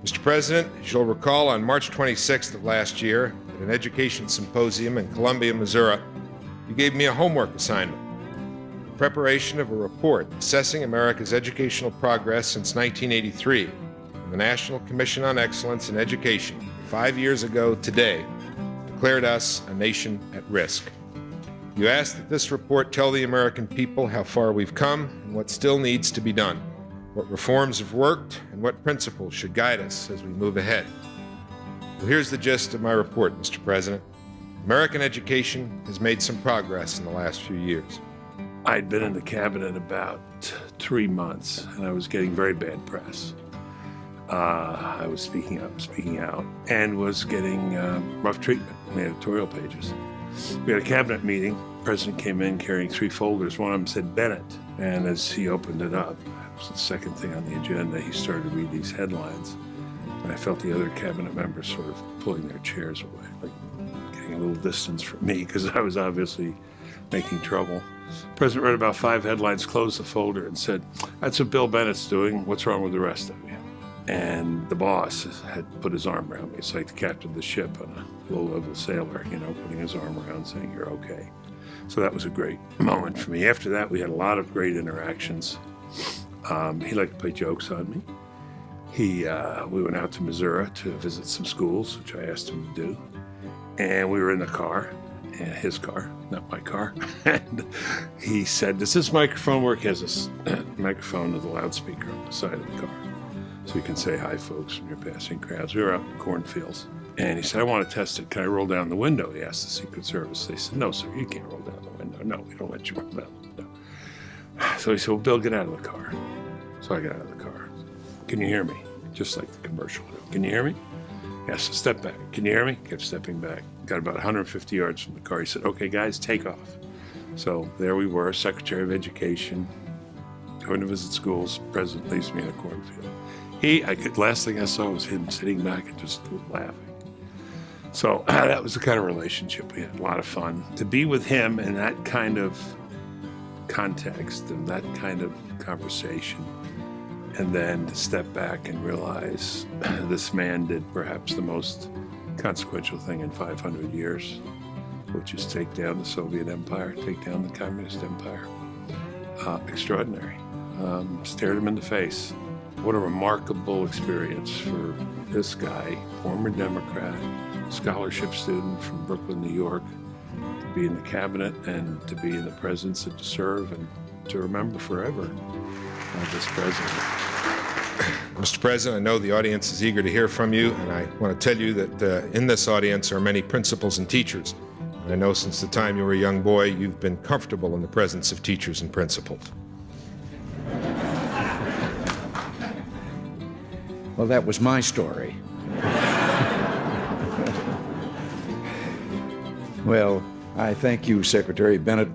Mr. President, as you'll recall, on March 26th of last year, at an education symposium in Columbia, Missouri, you gave me a homework assignment, the preparation of a report assessing America's educational progress since 1983, and the National Commission on Excellence in Education, 5 years ago today, declared us a nation at risk. You asked that this report tell the American people how far we've come and what still needs to be done, what reforms have worked, and what principles should guide us as we move ahead. Well, here's the gist of my report, Mr. President. American education has made some progress in the last few years. I'd been in the cabinet about 3 months, and I was getting very bad press. I was speaking out, and was getting rough treatment in the editorial pages. We had a cabinet meeting. The president came in carrying 3 folders. One of them said Bennett, and as he opened it up, it was the second thing on the agenda, he started to read these headlines. And I felt the other cabinet members sort of pulling their chairs away, like getting a little distance from me, because I was obviously making trouble. The president read about 5 headlines, closed the folder, and said, "That's what Bill Bennett's doing. What's wrong with the rest of you?" And the boss had put his arm around me. It's like the captain of the ship on a low-level sailor, putting his arm around saying, "You're okay." So that was a great moment for me. After that, we had a lot of great interactions. He liked to play jokes on me. We went out to Missouri to visit some schools, which I asked him to do. And we were in the car, his car, not my car. And he said, "Does this microphone work?" He has a microphone with a loudspeaker on the side of the car, so you can say hi, folks, when you're passing crowds. We were out in cornfields. And he said, "I want to test it. Can I roll down the window?" He asked the Secret Service. They said, "No, sir, you can't roll down the window. No, we don't let you roll down the window." So he said, "Well, Bill, get out of the car." So I got out of the car. "Can you hear me?" Just like the commercial. "Can you hear me?" Yes, step back. "Can you hear me?" Kept stepping back. Got about 150 yards from the car. He said, "Okay, guys, take off." So there we were, Secretary of Education, going to visit schools. President leaves me in a cornfield. Last thing I saw was him sitting back and just laughing. So that was the kind of relationship we had. A lot of fun. To be with him in that kind of context and that kind of conversation, and then to step back and realize this man did perhaps the most consequential thing in 500 years, which is take down the Soviet Empire, take down the Communist Empire. Extraordinary. Stared him in the face. What a remarkable experience for this guy, former Democrat, scholarship student from Brooklyn, New York, to be in the cabinet and to be in the presidency, to serve and to remember forever this president. Mr. President, I know the audience is eager to hear from you, and I want to tell you that in this audience are many principals and teachers. And I know since the time you were a young boy, you've been comfortable in the presence of teachers and principals. Well, that was my story. Well, I thank you, Secretary Bennett,